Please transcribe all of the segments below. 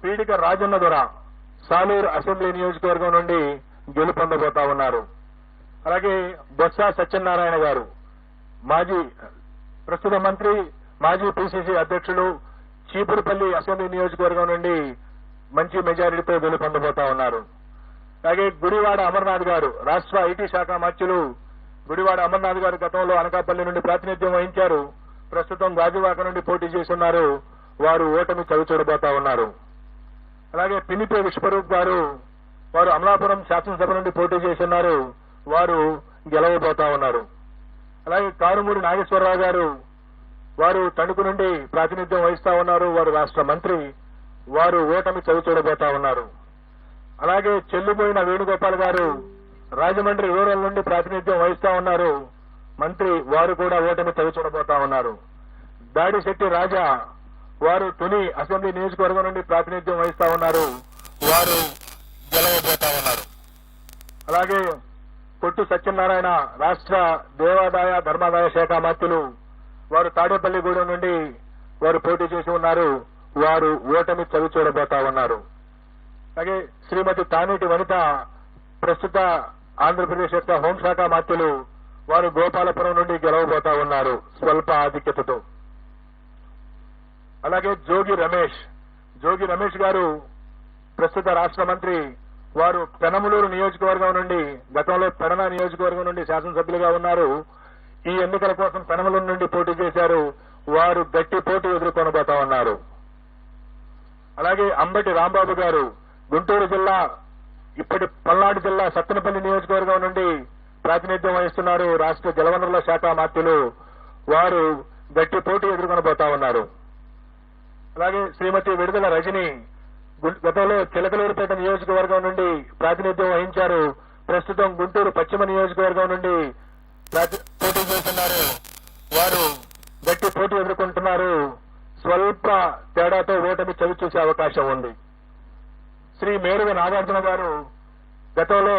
పీడిక రాజన్న దొర సాలూరు అసెంబ్లీ నియోజకవర్గం నుండి గెలుపొందబోతా ఉన్నారు. అలాగే బొత్స సత్యనారాయణ గారు ప్రస్తుత మంత్రి, మాజీ పిసిసి అధ్యక్షులు, చీపురుపల్లి అసెంబ్లీ నియోజకవర్గం నుండి మంచి మెజారిటీతో గెలుపొందబోతా ఉన్నారు. అలాగే గుడివాడ అమర్నాథ్ గారు రాష్ట్ర ఐటీ శాఖ మంత్రులు గుడివాడ అమర్నాథ్ గారు గతంలో అనకాపల్లి నుండి ప్రాతినిధ్యం వహించారు. ప్రస్తుతం గాజువాక నుండి పోటీ చేస్తున్నారు. వారు ఓటమి చవిచూడబోతా ఉన్నారు. అలాగే పినిపే విశ్వరూప్ గారు వారు అమలాపురం శాసనసభ నుండి పోటీ చేస్తున్నారు. వారు గెలవబోతా ఉన్నారు. అలాగే కారుమూరి నాగేశ్వరరావు గారు వారు తణుకు నుండి ప్రాతినిధ్యం వహిస్తా ఉన్నారు. వారు రాష్ట్ర మంత్రి. వారు ఓటమి చవిచూడబోతా ఉన్నారు. అలాగే చెల్లిపోయిన వేణుగోపాల్ గారు రాజమండ్రి రూరల్ నుండి ప్రాతినిధ్యం వహిస్తా ఉన్నారు. మంత్రి. వారు కూడా ఓటమి చవిచూడబోతా ఉన్నారు. దాడిశెట్టి రాజా వారు తుని అసెంబ్లీ నియోజకవర్గం నుండి ప్రాతినిధ్యం వహిస్తా ఉన్నారు. వారు గెలవబోతా ఉన్నారు. అలాగే పొట్టు సత్యనారాయణ రాష్ట్ర దేవాదాయ ధర్మాదాయ శాఖ మంత్రులు వారు తాడేపల్లిగూడెం నుండి వారు పోటీ చేసి ఉన్నారు. వారు ఓటమి చవిచూడబోతా ఉన్నారు. అలాగే శ్రీమతి తానేటి వనిత ప్రస్తుత ఆంధ్రప్రదేశ్ యొక్క హోంశాఖ మంత్రులు వారు గోపాలపురం నుండి గెలవబోతా ఉన్నారు స్వల్ప ఆధిక్యతతో. అలాగే జోగి రమేష్ గారు ప్రస్తుత రాష్ట్ర మంత్రి. వారు పెనమలూరు నియోజకవర్గం నుండి గతంలో పెడన నియోజకవర్గం నుండి శాసనసభ్యులుగా ఉన్నారు. ఈ ఎన్నికల కోసం పెనమలూరు నుండి పోటీ చేశారు. వారు గట్టి పోటీ ఎదుర్కొనబోతా ఉన్నారు. అలాగే అంబటి రాంబాబు గారు గుంటూరు జిల్లా ఇప్పటి పల్నాడు జిల్లా సత్తెనపల్లి నియోజకవర్గం నుండి ప్రాతినిధ్యం వహిస్తున్నారు. రాష్ట్ర జలవనరుల శాఖ మంత్రులు. వారు గట్టి పోటీ ఎదుర్కొనబోతా ఉన్నారు. అలాగే శ్రీమతి విడుదల రజని గతంలో చిలకలూరుపేట నియోజకవర్గం నుండి ప్రాతినిధ్యం వహించారు. ప్రస్తుతం గుంటూరు పశ్చిమ నియోజకవర్గం నుండి పోటీ చేస్తున్నారు. వారు గట్టి పోటీ ఎదుర్కొంటున్నారు. స్వల్ప తేడాతో ఓటమి చవిచూసే అవకాశం ఉంది. శ్రీ మేరుగ నాగార్జున గారు గతంలో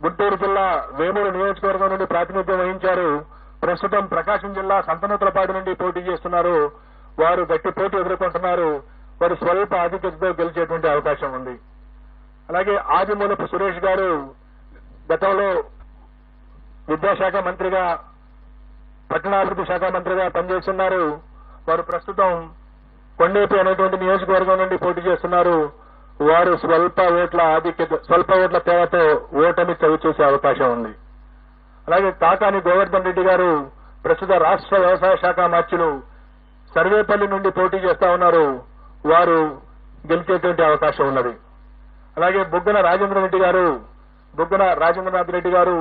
గుంటూరు జిల్లా వేమూరు నియోజకవర్గం నుండి ప్రాతినిధ్యం వహించారు. ప్రస్తుతం ప్రకాశం జిల్లా సంతనూతలపాడు నుండి పోటీ చేస్తున్నారు. వారు గట్టి పోటీ ఎదుర్కొంటున్నారు. వారు స్వల్ప ఆధిక్యతతో గెలిచేటువంటి అవకాశం ఉంది. అలాగే ఆదిమూలపు సురేష్ గారు గతంలో విద్యాశాఖ మంత్రిగా, పట్టణాభివృద్ధి శాఖ మంత్రిగా పనిచేస్తున్నారు. వారు ప్రస్తుతం కొండేపి అనేటువంటి నియోజకవర్గం నుండి పోటీ చేస్తున్నారు. వారు స్వల్ప ఓట్ల తేడాతో ఓటమి చవిచూసే అవకాశం ఉంది. అలాగే కాకాని గోవర్ధన్ రెడ్డి గారు ప్రస్తుత రాష్ట్ర వ్యవసాయ శాఖ మంత్రులు సర్వేపల్లి నుండి పోటీ చేస్తా ఉన్నారు. వారు గెలిచేటువంటి అవకాశం ఉన్నది. అలాగే బుగ్గన రాజేంద్రనాథ్ రెడ్డి గారు